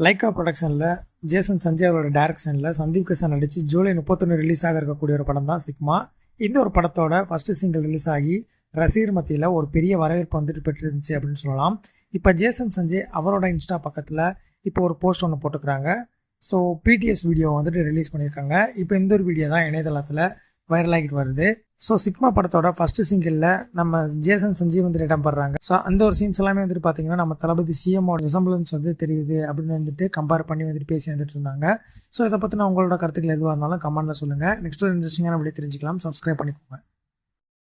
Lyca ப்ரொடக்ஷனில் Jason Sanjay அவரோட டைரக்ஷனில் சந்தீப் கிஷன் நடித்து ஜூலை 31 ரிலீஸ் ஆக இருக்கக்கூடிய ஒரு படம் தான் சிக்மா. இந்த ஒரு படத்தோட ஃபஸ்ட்டு சிங்கிள் ரிலீஸ் ஆகி ரசிகர் மத்தியில் ஒரு பெரிய வரவேற்பு வந்துட்டு பெற்றிருந்துச்சு அப்படின்னு சொல்லலாம். இப்போ ஜேசன் சஞ்சய் அவரோட இன்ஸ்டா பக்கத்தில் இப்போ ஒரு போஸ்ட் ஒன்று போட்டுக்கிறாங்க. ஸோ பிடிஎஸ் வீடியோ வந்துட்டு ரிலீஸ் பண்ணியிருக்காங்க. இப்போ இந்த ஒரு வீடியோ தான் இணையதளத்தில் வைரல் ஆகிட்டு வருது. ஸோ சிக்மா படத்தோட ஃபஸ்ட்டு சிங்கிளில் நம்ம ஜேசன் சஞ்சய் வந்துட்டு இடம் படுறாங்க. ஸோ அந்த ஒரு சீன்ஸ் எல்லாமே வந்துட்டு பார்த்தீங்கன்னா நம்ம தளபதி சிஎம்மோட ரிசம்பிளன்ஸ் வந்து தெரியுது அப்படின்னு வந்துட்டு கம்பேர் பண்ணி வந்துட்டு பேசி வந்துட்டு இருந்தாங்க. ஸோ இதை பற்றின உங்களோட கருத்துக்கள் எதுவாக இருந்தாலும் கமெண்ட்டில் சொல்லுங்கள். நெக்ஸ்ட் ஒரு இன்ட்ரெஸ்டிங்கான வீடியோ தெரிஞ்சுக்கலாம். சப்ஸ்கிரைப் பண்ணிக்கோங்க.